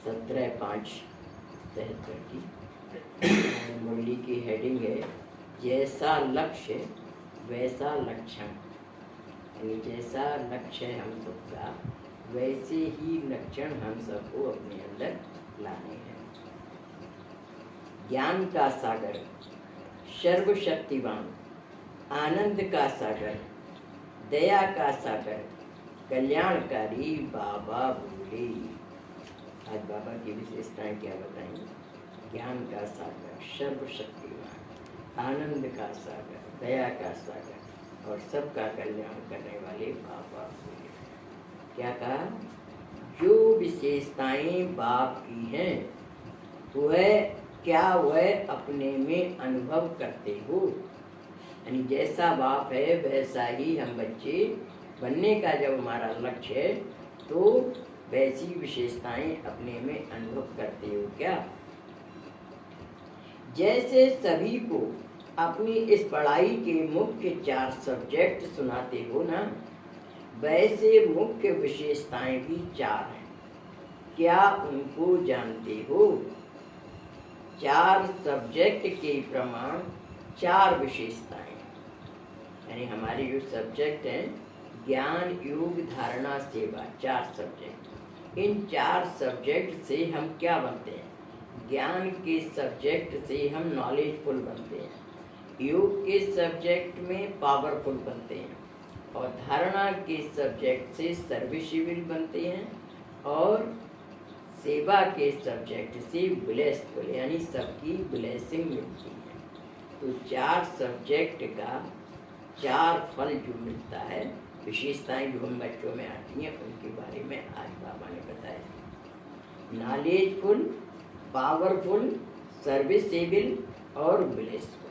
17/5/73 की मुरली की हेडिंग है जैसा लक्ष्य वैसा लक्षण। यानी जैसा लक्ष्य है हम सबका वैसे ही लक्षण हम सबको अपने अंदर लाने हैं। ज्ञान का सागर, सर्वशक्तिवान, आनंद का सागर, दया का सागर, कल्याणकारी बाबा बोले। आज बाबा की विशेषताएं क्या बताएंगे? ज्ञान का सागर, सर्वशक्तिवान, आनंद का सागर, दया का सागर और सबका कल्याण करने वाले बाबा बोले। क्या कहा? जो विशेषताएं बाप की हैं वह क्या वह अपने में अनुभव करते हो। यानी जैसा बाप है वैसा ही हम बच्चे बनने का जब हमारा लक्ष्य है तो वैसी विशेषताएं अपने में अनुभव करते हो क्या? जैसे सभी को अपनी इस पढ़ाई के मुख्य 4 सब्जेक्ट सुनाते हो ना, वैसे मुख्य विशेषताएं भी 4 हैं। क्या उनको जानते हो? 4 सब्जेक्ट के प्रमाण 4 विशेषताएं। यानी हमारे जो सब्जेक्ट हैं ज्ञान, योग, धारणा, सेवा, 4 सब्जेक्ट। इन 4 सब्जेक्ट से हम क्या बनते हैं? ज्ञान के सब्जेक्ट से हम नॉलेजफुल बनते हैं, योग के सब्जेक्ट में पावरफुल बनते हैं और धारणा के सब्जेक्ट से सर्विसेबल बनते हैं और सेवा के सब्जेक्ट से ब्लेसफुल यानी सबकी ब्लेसिंग मिलती है। तो 4 सब्जेक्ट का 4 फल जो मिलता है, विशेषताएं जो हम बच्चों में आती हैं उनके बारे में आज बाबा ने बताया। नॉलेजफुल, पावरफुल, सर्विसेबल और ब्लेसफुल,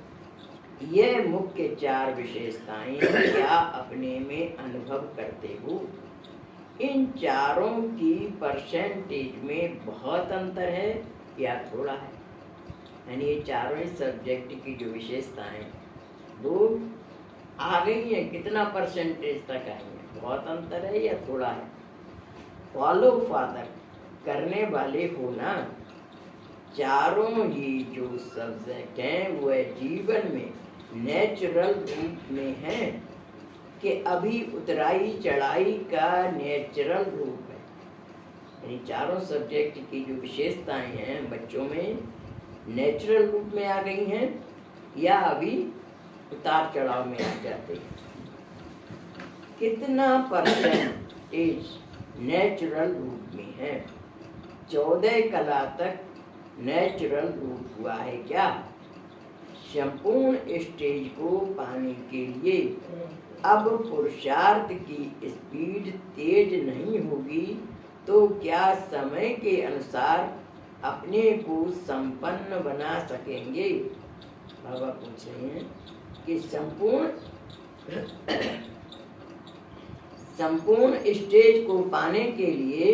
यह मुख्य 4 विशेषताएं क्या अपने में अनुभव करते हो? इन चारों की परसेंटेज में बहुत अंतर है या थोड़ा है? यानी ये चारों ही सब्जेक्ट की जो विशेषताएं वो आ गई है, कितना परसेंटेज तक आई है? बहुत अंतर है या थोड़ा है? फॉलो फादर करने वाले हो ना, चारों ही जो सब्जेक्ट हैं वह जीवन में नेचुरल रूप में हैं कि अभी उतराई चढ़ाई का नेचुरल रूप है। यानी चारों सब्जेक्ट की जो विशेषताएं हैं बच्चों में नेचुरल रूप में आ गई हैं या अभी उतार चढ़ाव में आ जाते हैं? कितना परसेंटेज नेचुरल रूप में है? 14 कला तक नेचुरल रूप हुआ है क्या? संपूर्ण स्टेज को पाने के लिए अब पुरुषार्थ की स्पीड तेज नहीं होगी तो क्या समय के अनुसार अपने को संपन्न बना सकेंगे? बाबा पूछ रहे हैं कि संपूर्ण स्टेज को पाने के लिए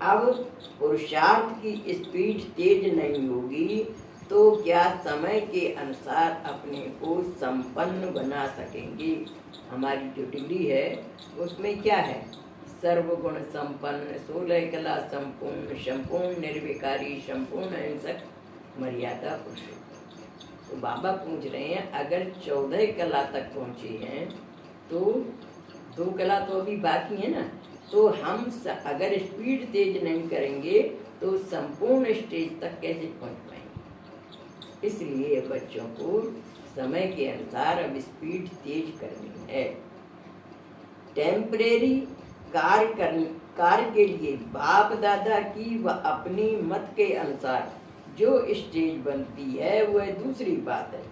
अब पुरुषार्थ की स्पीड तेज नहीं होगी तो क्या समय के अनुसार अपने को संपन्न बना सकेंगे? हमारी जो डिग्री है उसमें क्या है? सर्वगुण संपन्न, 16 कला संपूर्ण, संपूर्ण निर्विकारी, संपूर्ण अहिंसक, मर्यादा पुरुषोत्तम। तो बाबा पूछ रहे हैं अगर 14 कला तक पहुँचे हैं तो 2 कला तो अभी बाकी है ना, तो हम अगर स्पीड तेज नहीं करेंगे तो संपूर्ण स्टेज तक कैसे पहुँच पाएंगे? इसलिए बच्चों को समय के अनुसार अब स्पीड तेज करनी है। टेम्परेरी कार्य के लिए बाप दादा की व अपनी मत के अनुसार जो स्टेज बनती है वह दूसरी बात है,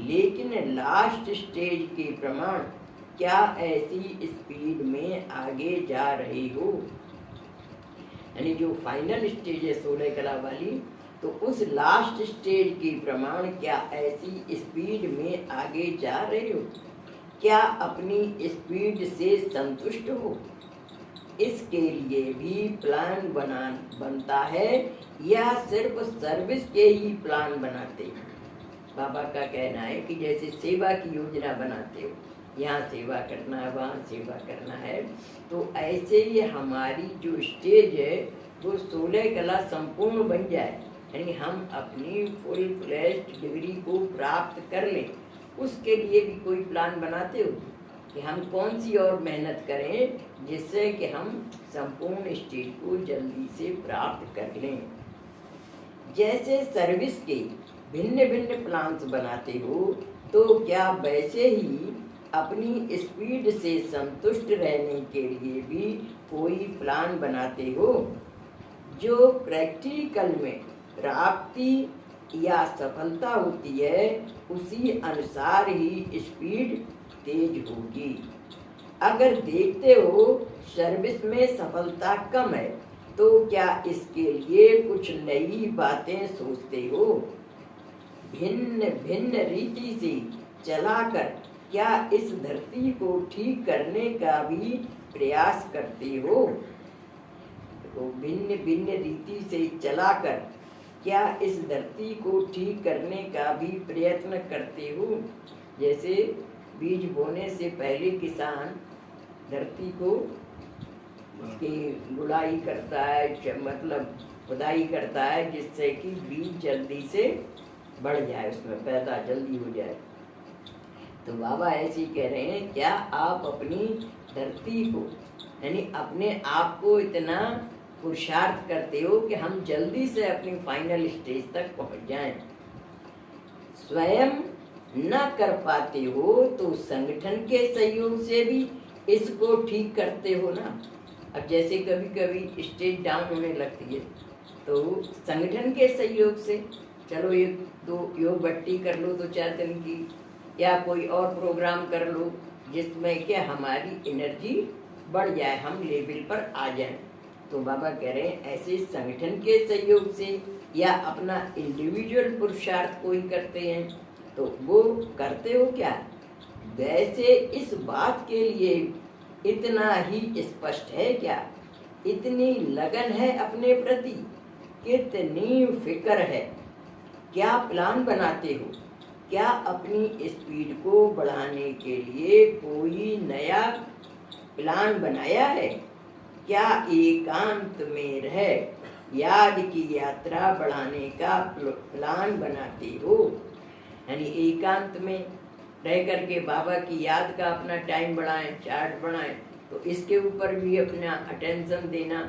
लेकिन लास्ट स्टेज के प्रमाण क्या ऐसी स्पीड में आगे जा रही हो? यानी जो फाइनल स्टेज है 16 कला वाली, तो उस लास्ट स्टेज के प्रमाण क्या ऐसी स्पीड में आगे जा रहे हो? क्या अपनी स्पीड से संतुष्ट हो? इसके लिए भी प्लान बनता है या सिर्फ सर्विस के ही प्लान बनाते हैं? बाबा का कहना है कि जैसे सेवा की योजना बनाते हो, यहाँ सेवा करना है, वहाँ सेवा करना है, तो ऐसे ही हमारी जो स्टेज है वो 16 कला संपूर्ण बन जाए, यानी हम अपनी फुल फ्लेश्ड डिग्री को प्राप्त कर लें, उसके लिए भी कोई प्लान बनाते हो कि हम कौन सी और मेहनत करें जिससे कि हम संपूर्ण स्टेज को जल्दी से प्राप्त कर लें। जैसे सर्विस के भिन्न भिन्न प्लान्स बनाते हो, तो क्या वैसे ही अपनी स्पीड से संतुष्ट रहने के लिए भी कोई प्लान बनाते हो जो प्रैक्टिकल में प्राप्ति या सफलता होती है उसी अनुसार ही स्पीड तेज होगी। अगर देखते हो सर्विस में सफलता कम है, तो क्या इसके लिए कुछ नई बातें सोचते हो? भिन्न भिन्न रीति से चलाकर क्या इस धरती को ठीक करने का भी प्रयास करते हो? तो भिन्न भिन्न रीति से चलाकर क्या इस धरती को ठीक करने का भी प्रयत्न करते हो? जैसे बीज बोने से पहले किसान धरती को उसकी गुड़ाई करता है, मतलब खुदाई करता है, जिससे कि बीज जल्दी से बढ़ जाए, उसमें पैदा जल्दी हो जाए। तो बाबा ऐसे ही कह रहे हैं, क्या आप अपनी धरती को यानी अपने आप को इतना पुरुषार्थ करते हो कि हम जल्दी से अपनी फाइनल स्टेज तक पहुंच जाएं? स्वयं न कर पाते हो तो संगठन के सहयोग से भी इसको ठीक करते हो ना। अब जैसे कभी कभी स्टेज डाउन होने लगती है, तो संगठन के सहयोग से चलो एक दो योग भट्टी कर लो 2-4 दिन की, या कोई और प्रोग्राम कर लो जिसमें क्या हमारी एनर्जी बढ़ जाए, हम लेवल पर आ जाएं। तो बाबा कह रहे हैं ऐसे संगठन के सहयोग से या अपना इंडिविजुअल पुरुषार्थ कोई करते हैं, तो वो करते हो क्या? वैसे इस बात के लिए इतना ही स्पष्ट है क्या? इतनी लगन है अपने प्रति, कितनी फिक्र है? क्या प्लान बनाते हो? क्या अपनी स्पीड को बढ़ाने के लिए कोई नया प्लान बनाया है? क्या एकांत में रह याद की यात्रा बढ़ाने का प्लान बनाते हो? यानी एकांत में रह करके बाबा की याद का अपना टाइम बढ़ाएं, चार्ट बढ़ाएं, तो इसके ऊपर भी अपना अटेंशन देना।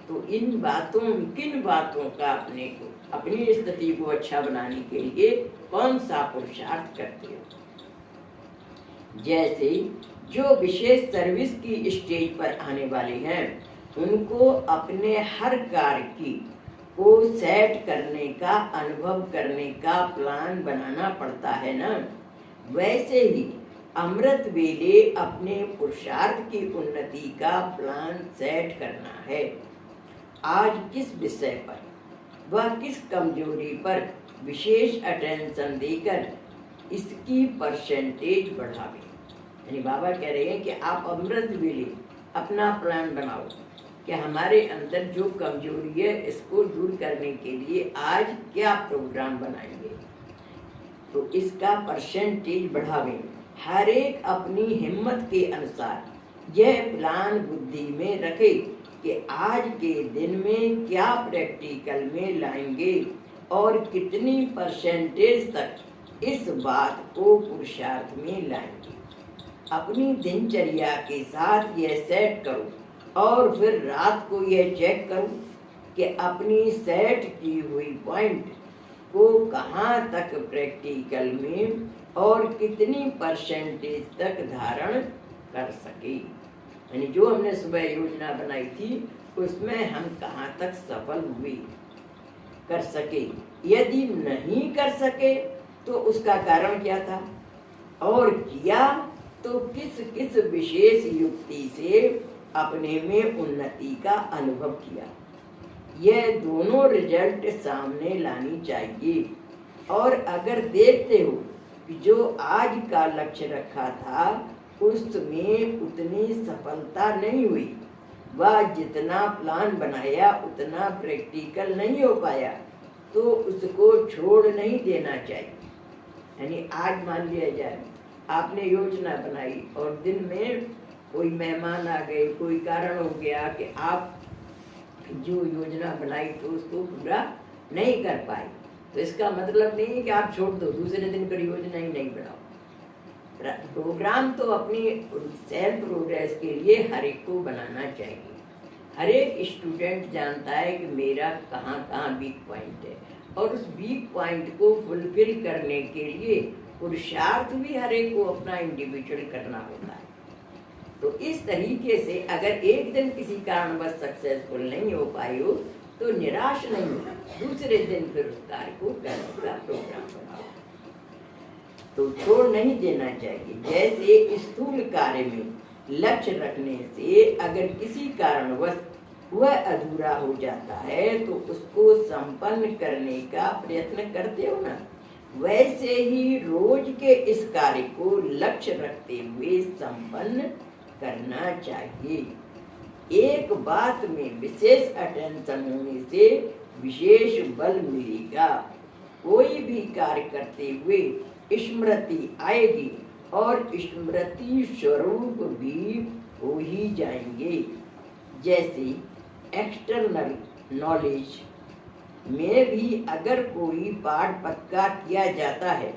तो इन बातों किन बातों का अपने को अपनी स्थिति को अच्छा बनाने के लिए कौन सा पुरुषार्थ करते हो? जैसे जो विशेष सर्विस की स्टेज पर आने वाले हैं, उनको अपने हर कार्य की को सेट करने का, अनुभव करने का प्लान बनाना पड़ता है ना। वैसे ही अमृत वेले अपने पुरुषार्थ की उन्नति का प्लान सेट करना है। आज किस विषय पर व किस कमजोरी पर विशेष अटेंशन देकर इसकी परसेंटेज बढ़ावे। यानी बाबा कह रहे हैं कि आप अमृत वेले अपना प्लान बनाओ कि हमारे अंदर जो कमजोरी है इसको दूर करने के लिए आज क्या प्रोग्राम बनाएंगे, तो इसका परसेंटेज बढ़ावें। हर एक अपनी हिम्मत के अनुसार यह प्लान बुद्धि में रखे कि आज के दिन में क्या प्रैक्टिकल में लाएंगे और कितनी परसेंटेज तक इस बात को पुरुषार्थ में लाएंगे। अपनी दिनचर्या के साथ यह सेट करो और फिर रात को यह चेक करो कि अपनी सेट की हुई पॉइंट को कहाँ तक प्रैक्टिकल में और कितनी परसेंटेज तक धारण कर सके। यानी जो हमने सुबह योजना बनाई थी उसमें हम कहाँ तक सफल हुए, कर सके। यदि नहीं कर सके तो उसका कारण क्या था, और किया तो किस किस विशेष युक्ति से अपने में उन्नति का अनुभव किया। यह दोनों रिजल्ट सामने लानी चाहिए। और अगर देखते हो कि जो आज का लक्ष्य रखा था उसमें उतनी सफलता नहीं हुई, वह जितना प्लान बनाया उतना प्रैक्टिकल नहीं हो पाया, तो उसको छोड़ नहीं देना चाहिए। यानी आज मान लिया जाए आपने योजना बनाई और दिन में कोई मेहमान आ गए, कोई कारण हो गया कि आप जो योजना बनाई तो उसको पूरा नहीं कर पाई, तो इसका मतलब नहीं है कि आप छोड़ दो, दूसरे दिन पर योजना ही नहीं बनाओ। प्रोग्राम तो अपनी सेल्फ प्रोग्रेस के लिए हर एक को बनाना चाहिए। हर एक स्टूडेंट जानता है कि मेरा कहाँ कहाँ वीक पॉइंट है, और उस वीक पॉइंट को फुलफिल करने के लिए पुरुषार्थ भी हर एक को अपना इंडिविजुअल करना होता है। तो इस तरीके से अगर एक दिन किसी कारणवश सक्सेसफुल नहीं हो पाई हो तो निराश नहीं हो, दूसरे दिन फिर उस कार्य को करने का प्रोग्राम बनाओ। तो छोड़ नहीं देना चाहिए। जैसे स्थूल कार्य में लक्ष्य रखने से अगर किसी कारणवश वह अधूरा हो जाता है तो उसको संपन्न करने का प्रयत्न करते हो ना, वैसे ही रोज के इस कार्य को लक्ष्य रखते हुए संपन्न करना चाहिए। एक बात में विशेष अटेंशन होने से विशेष बल मिलेगा। कोई भी कार्य करते हुए स्मृति आएगी और स्मृति स्वरूप भी हो ही जाएंगे। जैसे एक्सटर्नल नॉलेज में भी अगर कोई पाठ पक्का किया जाता है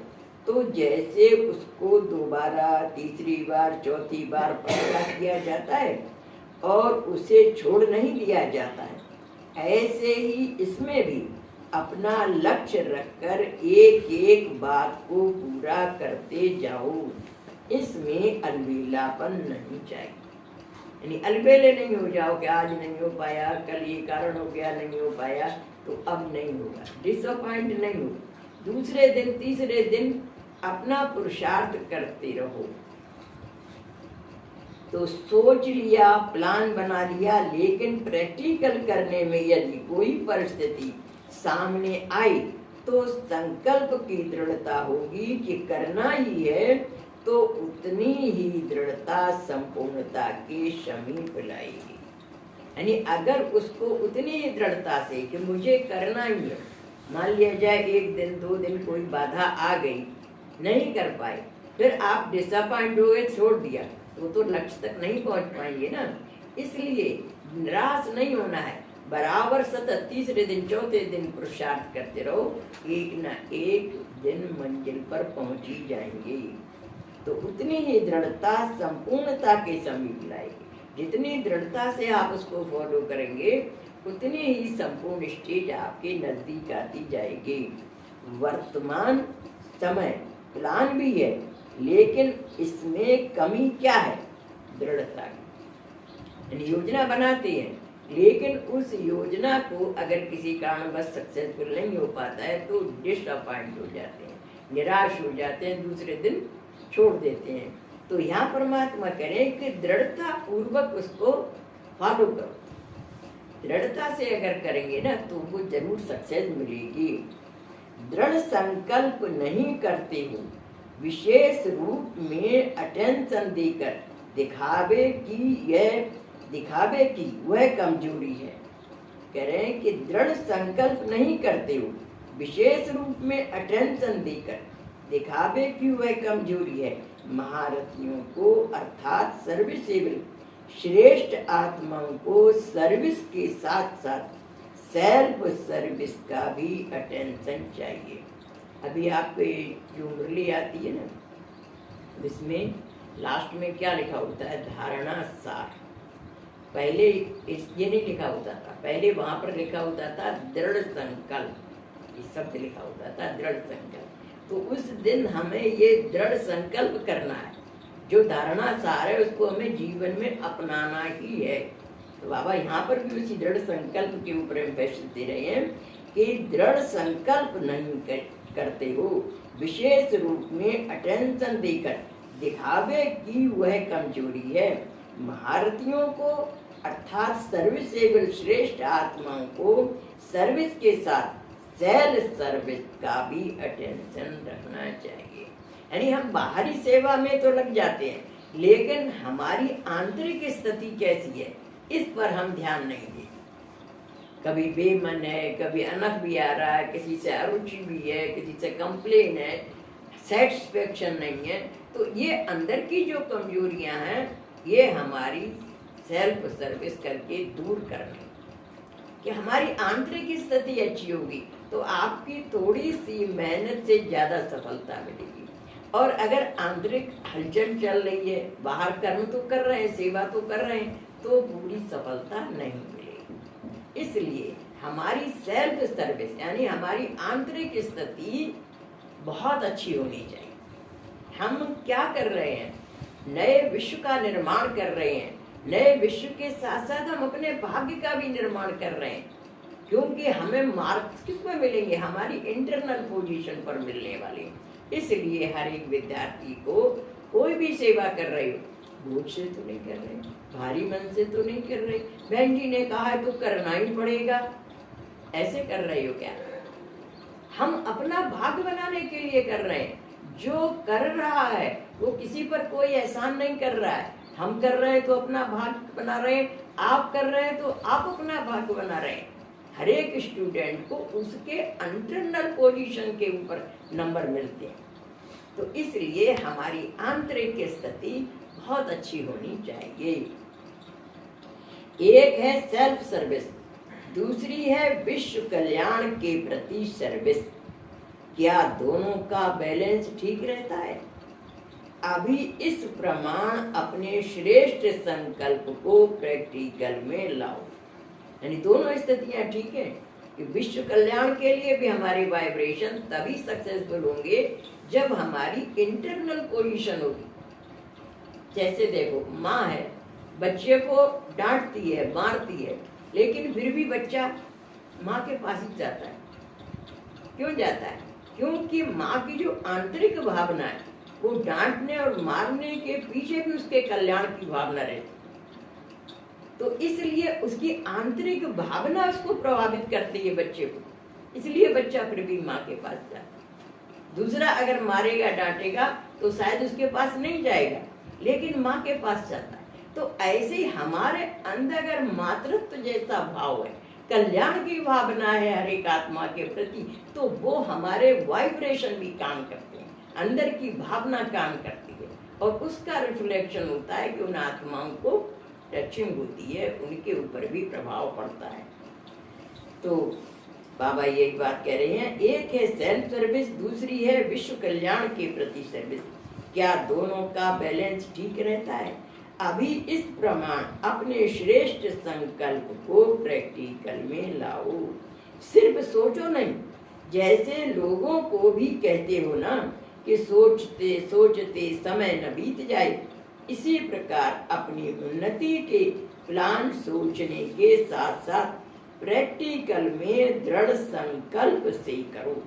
तो जैसे उसको दोबारा, तीसरी बार, चौथी बार पक्का किया जाता है और उसे छोड़ नहीं दिया जाता है, ऐसे ही इसमें भी अपना लक्ष्य रखकर एक एक बात को पूरा करते जाओ। इसमें अलबेलापन नहीं चाहिए, यानी अलबेले नहीं हो जाओ कि आज नहीं हो पाया, कल ये कारण हो गया नहीं हो पाया तो अब नहीं होगा, डिसअपॉइंट नहीं हो। दूसरे दिन, तीसरे दिन अपना पुरुषार्थ करते रहो। तो सोच लिया, प्लान बना लिया, लेकिन प्रैक्टिकल करने में यदि कोई परिस्थिति सामने आई तो संकल्प की दृढ़ता होगी कि करना ही है, तो उतनी ही दृढ़ता संपूर्णता के समीप लाएगी। यानी अगर उसको उतनी ही दृढ़ता से कि मुझे करना ही है, मान लिया जाए एक दिन, दो दिन कोई बाधा आ गई, नहीं कर पाए, फिर आप डिसअपॉइंट हो गए, छोड़ दिया, तो लक्ष्य तक नहीं पहुंच पाएंगे ना। इसलिए निराश नहीं होना है, बराबर सतत तीसरे दिन, चौथे दिन पुरुषार्थ करते रहो, एक न एक दिन मंजिल पर पहुंच ही जाएंगे। तो उतनी ही दृढ़ता संपूर्णता के समीप लाएगी। जितनी दृढ़ता से आप उसको फॉलो करेंगे उतनी ही संपूर्ण स्टेज आपके नजदीक आती जाएगी। वर्तमान समय प्लान भी है, लेकिन इसमें कमी क्या है? दृढ़ता की। योजना बनाते हैं, लेकिन उस योजना को अगर किसी कारणवश सक्सेसफुल नहीं हो पाता है तो डिसअपॉइंट हो जाते हैं, निराश हो जाते हैं, दूसरे दिन छोड़ देते हैं। तो यहाँ परमात्मा करें कि दृढ़ता पूर्वक उसको फॉलो करो। दृढ़ता से अगर करेंगे ना तो वो जरूर सक्सेस मिलेगी। दृढ़ संकल्प नहीं करते हो, विशेष रूप में अटेंशन देकर दिखावे की वह कमजोरी है। कह रहे हैं कि दृढ़ संकल्प नहीं करते हो, विशेष रूप में अटेंशन देकर दिखावे की वह कमजोरी है। महारथियों को अर्थात सर्विसेबल श्रेष्ठ आत्माओं को सर्विस के साथ साथ सेल्फ सर्विस का भी अटेंशन चाहिए। अभी आपको जो मुरली आती है ना, इसमें लास्ट में क्या लिखा होता है? धारणा सार। पहले ये नहीं लिखा होता था, पहले वहां पर लिखा होता था दृढ़ संकल्प, ये शब्द लिखा होता था दृढ़ संकल्प। तो उस दिन हमें ये दृढ़ संकल्प करना है, जो धारणा सार है उसको हमें जीवन में अपनाना ही है। तो बाबा यहाँ पर भी उसी दृढ़ संकल्प के ऊपर एम्फेसिस दे रहे हैं कि दृढ़ संकल्प नहीं करते हो, विशेष रूप में अटेंशन देकर दिखावे की वह कमजोरी है। महारथियों को अर्थात सर्विसेबल श्रेष्ठ आत्माओं को सर्विस के साथ सेल्फ सर्विस का भी अटेंशन रखना चाहिए। यानी हम बाहरी सेवा में तो लग जाते हैं, लेकिन हमारी आंतरिक स्थिति कैसी है इस पर हम ध्यान नहीं देते। कभी बेमन है, कभी अनख भी आ रहा है, किसी से अरुचि भी है, किसी से कंप्लेन है, सेटिस्फेक्शन नहीं है। तो ये अंदर की जो कमजोरियां हैं ये हमारी सेल्फ सर्विस करके दूर करनी। कि हमारी आंतरिक स्थिति अच्छी होगी तो आपकी थोड़ी सी मेहनत से ज़्यादा सफलता मिलेगी। और अगर आंतरिक हलचल चल रही है, बाहर कर्म तो कर रहे हैं, सेवा तो कर रहे हैं, तो पूरी सफलता नहीं मिलेगी। इसलिए हमारी सेल्फ सर्विस यानी हमारी आंतरिक स्थिति बहुत अच्छी होनी चाहिए। हम क्या कर रहे हैं? नए विश्व का निर्माण कर रहे हैं। नए विश्व के साथ साथ हम अपने भाग्य का भी निर्माण कर रहे हैं, क्योंकि हमें मार्क्स किस में मिलेंगे? हमारी इंटरनल पोजीशन पर मिलने वाले। इसलिए हर एक विद्यार्थी को कोई भी सेवा कर रहे हो, बोझ से तो नहीं कर रहे, भारी मन से तो नहीं कर रहे, बहन जी ने कहा है तो करना ही पड़ेगा, ऐसे कर रहे हो क्या? हम अपना भाग्य बनाने के लिए कर रहे हैं। जो कर रहा है वो किसी पर कोई एहसान नहीं कर रहा है। हम कर रहे हैं तो अपना भाग्य बना रहे हैं, आप कर रहे हैं तो आप अपना भाग्य बना रहे हैं। हर एक स्टूडेंट को उसके इंटरनल पोजीशन के ऊपर नंबर मिलते हैं। तो इसलिए हमारी आंतरिक स्थिति बहुत अच्छी होनी चाहिए। एक है सेल्फ सर्विस, दूसरी है विश्व कल्याण के प्रति सर्विस। क्या दोनों का बैलेंस ठीक रहता है? अभी इस प्रमाण अपने श्रेष्ठ संकल्प को प्रैक्टिकल में लाओ। यानी दोनों स्थितियां ठीक है कि विश्व कल्याण के लिए भी हमारे वाइब्रेशन तभी सक्सेसफुल होंगे जब हमारी इंटरनल पोजीशन होगी। जैसे देखो, माँ है, बच्चे को डांटती है, मारती है, लेकिन फिर भी बच्चा माँ के पास ही जाता है। क्यों जाता है? क्योंकि माँ की जो आंतरिक भावना है वो डांटने और मारने के पीछे भी उसके कल्याण की भावना रहती। तो इसलिए उसकी आंतरिक भावना उसको प्रभावित करती है बच्चे को, इसलिए बच्चा फिर भी माँ के पास जाता है। दूसरा अगर मारेगा डांटेगा तो शायद उसके पास नहीं जाएगा, लेकिन माँ के पास जाता है। तो ऐसे ही हमारे अंदर अगर मातृत्व जैसा भाव है, कल्याण की भावना है हर एक आत्मा के प्रति, तो वो हमारे वाइब्रेशन भी काम करते हैं, अंदर की भावना काम करती है और उसका रिफ्लेक्शन होता है कि उन आत्माओं को टचिंग होती है, उनके ऊपर भी प्रभाव पड़ता है। तो बाबा यही बात कह रहे हैं, एक है सेल्फ सर्विस, दूसरी है विश्व कल्याण के प्रति सर्विस। क्या दोनों का बैलेंस ठीक रहता है? अभी इस प्रमाण अपने श्रेष्ठ संकल्प को प्रैक्टिकल में लाओ। सिर्फ सोचो नहीं, जैसे लोगों को भी कहते हो ना कि सोचते सोचते समय न बीत जाए, इसी प्रकार अपनी उन्नति के प्लान सोचने के साथ साथ प्रैक्टिकल में दृढ़ संकल्प से करो।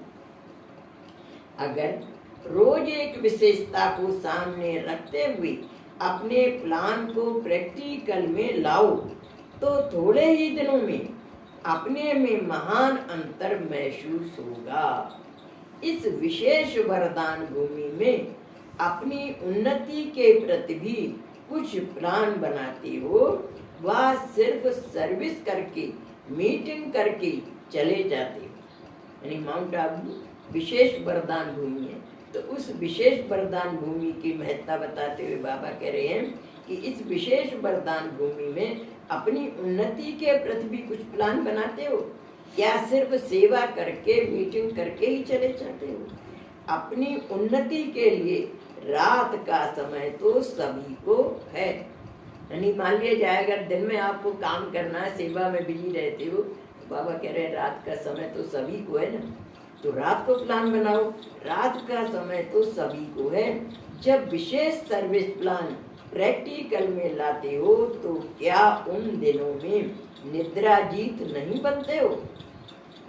अगर रोज एक विशेषता को सामने रखते हुए अपने प्लान को प्रैक्टिकल में लाओ तो थोड़े ही दिनों में अपने में महान अंतर महसूस होगा। इस विशेष वरदान भूमि में अपनी उन्नति के प्रति भी कुछ प्लान बनाते हो, वह सिर्फ सर्विस करके, मीटिंग करके चले जाते हो। यानी माउंट आबू विशेष वरदान भूमि है, तो उस विशेष वरदान भूमि की महत्ता बताते हुए बाबा कह रहे हैं कि इस विशेष वरदान भूमि में अपनी उन्नति के प्रति भी कुछ प्लान बनाते हो या सिर्फ सेवा करके, मीटिंग करके ही चले जाते हो? अपनी उन्नति के लिए रात का समय तो सभी को है। यानी मान लिया जाए अगर दिन में आपको काम करना है, सेवा में बिजी रहते हो, तो बाबा कह रहे हैं रात का समय तो सभी को है ना, तो रात को प्लान बनाओ। रात का समय तो सभी को है। जब विशेष सर्विस प्लान प्रैक्टिकल में लाते हो तो क्या उन दिनों में निद्रा जीत नहीं बनते हो?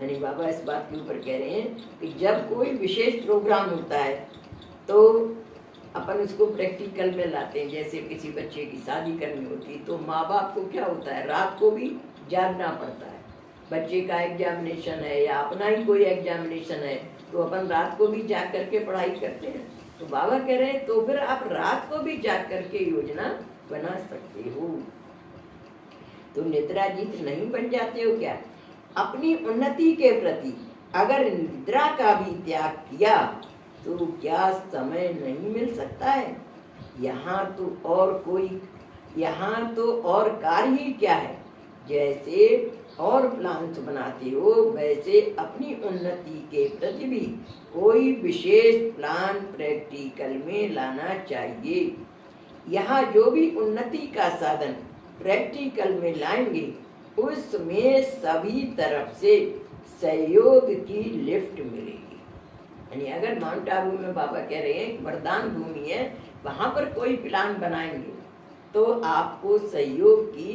यानी बाबा इस बात के ऊपर कह रहे हैं कि जब कोई विशेष प्रोग्राम होता है तो अपन उसको प्रैक्टिकल में लाते हैं। जैसे किसी बच्चे की शादी करनी होती तो माँ बाप को क्या होता है, रात को भी जागना पड़ता है। बच्चे का एग्जामिनेशन है या अपना ही कोई एग्जामिनेशन है तो अपन रात को भी जाग करके पढ़ाई करते हैं। तो बाबा कह रहे हैं तो फिर आप रात को भी जाग करके योजना बना सकते हो। तो निद्रा जीत नहीं बन जाते हो क्या? अपनी उन्नति के प्रति अगर निद्रा का भी त्याग किया तो क्या समय नहीं मिल सकता है? यहाँ तो और कार्य ही क्या है? जैसे और प्लान्स बनाते हो वैसे अपनी उन्नति के प्रति भी कोई विशेष प्लान प्रैक्टिकल में लाना चाहिए। यहाँ जो भी उन्नति का साधन प्रैक्टिकल में लाएंगे उसमें सभी तरफ से सहयोग की लिफ्ट मिलेगी। यानी अगर माउंट आबू में बाबा कह रहे हैं वरदान भूमि है, वहाँ पर कोई प्लान बनाएंगे तो आपको सहयोग की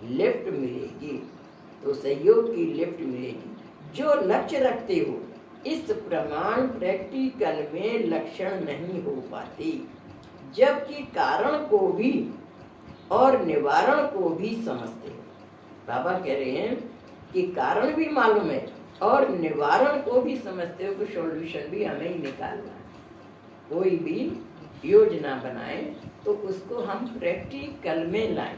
लिफ्ट मिलेगी। तो सहयोग की लिफ्ट मिलेगी। जो लक्ष्य रखते हो इस प्रमाण प्रैक्टिकल में लक्षण नहीं हो पाते, जबकि कारण को भी और निवारण को भी समझते हो। बाबा कह रहे हैं कि कारण भी मालूम है और निवारण को भी समझते हो कि सॉल्यूशन भी हमें ही निकालना है। कोई भी योजना बनाए तो उसको हम प्रैक्टिकल में लाएं।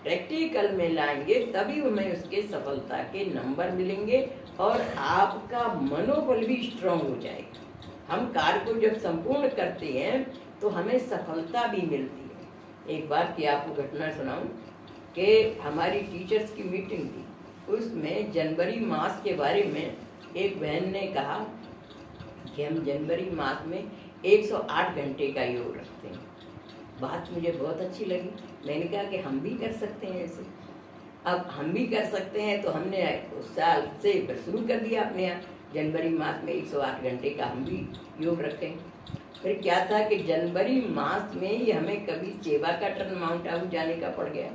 प्रैक्टिकल में लाएंगे तभी हमें उसके सफलता के नंबर मिलेंगे और आपका मनोबल भी स्ट्रांग हो जाएगा। हम कार्य को जब संपूर्ण करते हैं तो हमें सफलता भी मिलती है। एक बात की आपको घटना सुनाऊं कि हमारी टीचर्स की मीटिंग थी, उसमें जनवरी मास के बारे में एक बहन ने कहा कि हम जनवरी मास में 108 घंटे का योग रखते हैं। बात मुझे बहुत अच्छी लगी। मैंने कहा कि हम भी कर सकते हैं ऐसे। अब हम भी कर सकते हैं तो हमने उस साल से शुरू कर दिया अपने यहाँ जनवरी मास में 108 घंटे का हम भी योग रखें। फिर क्या था कि जनवरी मास में ही हमें कभी सेवा का टर्न माउंट आबू जाने का पड़ गया।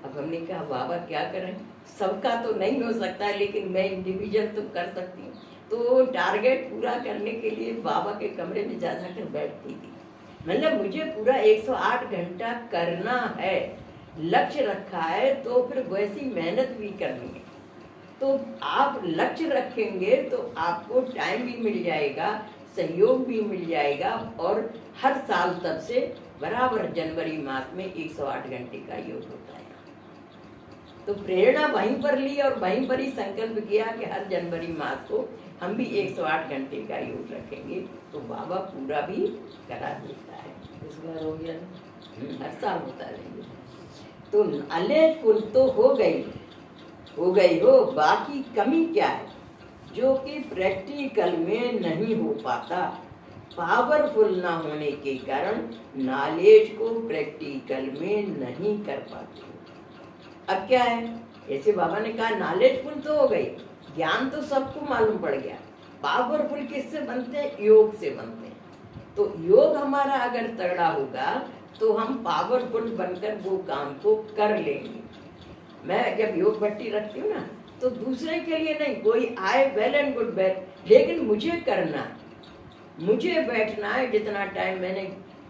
अब हमने कहा बाबा क्या करें, सबका तो नहीं हो सकता है लेकिन मैं इंडिविजुअल तो कर सकती हूँ। तो टारगेट पूरा करने के लिए बाबा के कमरे में जा जाकर बैठती थी। मतलब मुझे पूरा 108 घंटा करना है, लक्ष्य रखा है तो फिर वैसी मेहनत भी करनी है। तो आप लक्ष्य रखेंगे तो आपको टाइम भी मिल जाएगा, सहयोग भी मिल जाएगा और हर साल तब से बराबर जनवरी मास में 108 घंटे का योग होता है। तो प्रेरणा वहीं पर ली और वहीं पर ही संकल्प किया कि हर जनवरी मास को हम भी 108 घंटे का योग रखेंगे। तो बाबा पूरा भी करा देता है। इस बार हो गया, हर साल होता रहेंगे। तो अले कुल तो हो गई हो, बाकी कमी क्या है जो कि प्रैक्टिकल में नहीं हो पाता। पावरफुल ना होने के कारण नॉलेज को प्रैक्टिकल में नहीं कर पाते। अब क्या है, ऐसे बाबा ने कहा नॉलेजफुल तो हो गई, ज्ञान तो सबको मालूम पड़ गया। पावरफुल किससे बनते हैं? योग से बनते हैं। तो योग हमारा अगर तगड़ा होगा तो हम पावरफुल बनकर वो काम को कर लेंगे। मैं जब योग भट्टी रखती हूँ ना तो दूसरे के लिए नहीं, कोई आए वेल एंड गुड बैठ, लेकिन मुझे करना है, मुझे बैठना है। जितना टाइम मैंने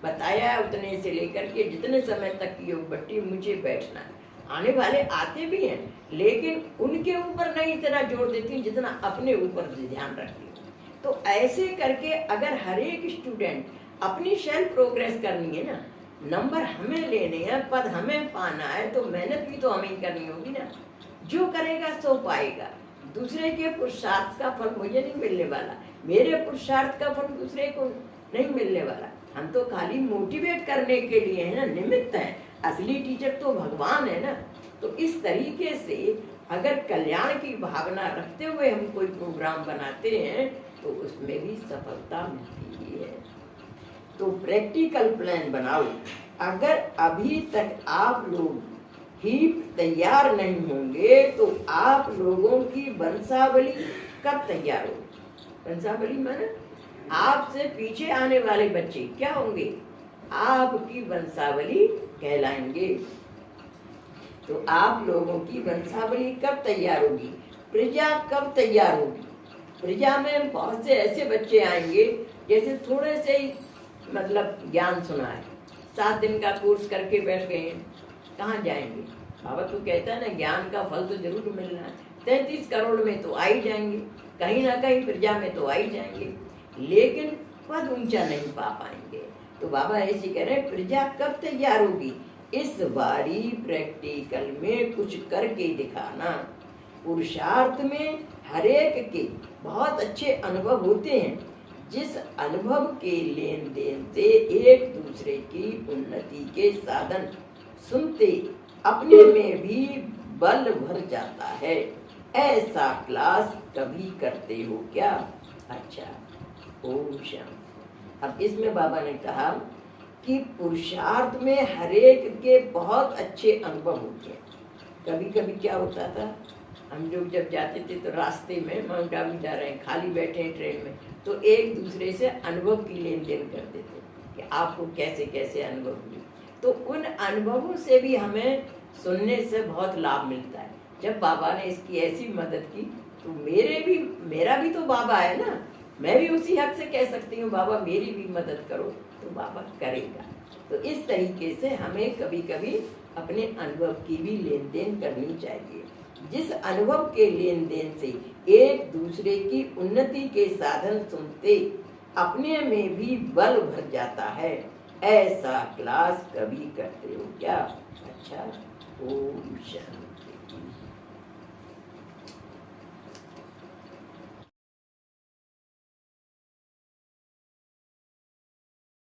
बताया है उतने से लेकर के जितने समय तक योग भट्टी मुझे बैठना है। आने वाले आते भी हैं लेकिन उनके ऊपर नहीं इतना जोर देती जितना अपने ऊपर ध्यान रखती हूँ। तो ऐसे करके अगर हर एक स्टूडेंट अपनी सेल्फ प्रोग्रेस करनी है ना, नंबर हमें लेने हैं, पद हमें पाना है, तो मेहनत भी तो हमें ही करनी होगी ना। जो करेगा सो पाएगा। दूसरे के पुरुषार्थ का फल मुझे नहीं मिलने वाला, मेरे पुरुषार्थ का फल दूसरे को नहीं मिलने वाला। हम तो खाली मोटिवेट करने के लिए है ना, निमित्त है। असली टीचर तो भगवान है ना। तो इस तरीके से अगर कल्याण की भावना रखते हुए हम कोई प्रोग्राम बनाते हैं तो उसमें भी सफलता मिलती ही है। तो प्रैक्टिकल प्लान बनाओ। अगर अभी तक आप लोग ही तैयार नहीं होंगे तो आप लोगों की वंशावली कब तैयार होगी? वंशावली माने आपसे पीछे आने वाले बच्चे क्या होंगे? आपकी वंशावली कहलाएंगे। तो आप लोगों की वंशावली कब तैयार होगी? प्रजा कब तैयार होगी? प्रजा में बहुत से ऐसे बच्चे आएंगे जैसे थोड़े से ही मतलब ज्ञान सुना है, 7 दिन का कोर्स करके बैठ गए हैं, कहाँ जाएंगे? बाबा तो कहता है ना, ज्ञान का फल तो जरूर मिलना है। 33 करोड़ में तो आ ही जाएंगे, कहीं ना कहीं प्रजा में तो आ ही जाएंगे, लेकिन पद ऊंचा नहीं पा पाएंगे। तो बाबा ऐसे कह रहे हैं, प्रजा कब तैयार होगी? इस बारी प्रैक्टिकल में कुछ करके दिखाना। पुरुषार्थ में हरेक के बहुत अच्छे अनुभव होते हैं, जिस अनुभव के लेन देन से एक दूसरे की उन्नति के साधन सुनते अपने में भी बल भर जाता है। ऐसा क्लास कभी करते हो क्या? अच्छा, ओम शांति। अब इसमें बाबा ने कहा कि पुरुषार्थ में हरेक के बहुत अच्छे अनुभव होते हैं। कभी कभी क्या होता था, हम लोग जब जाते थे तो रास्ते में माउंट आबू जा रहे हैं, खाली बैठे हैं ट्रेन में, तो एक दूसरे से अनुभव की लेन देन करते थे कि आपको कैसे कैसे अनुभव हुए। तो उन अनुभवों से भी हमें सुनने से बहुत लाभ मिलता है। जब बाबा ने इसकी ऐसी मदद की तो मेरा भी तो बाबा है ना, मैं भी उसी हक से कह सकती हूँ बाबा मेरी भी मदद करो, तो बाबा करेगा। तो इस तरीके से हमें कभी कभी अपने अनुभव की भी लेन देन करनी चाहिए, जिस अनुभव के लेन देन से एक दूसरे की उन्नति के साधन सुनते अपने में भी बल भर जाता है। ऐसा क्लास कभी करते हो क्या? अच्छा, ओम शांति।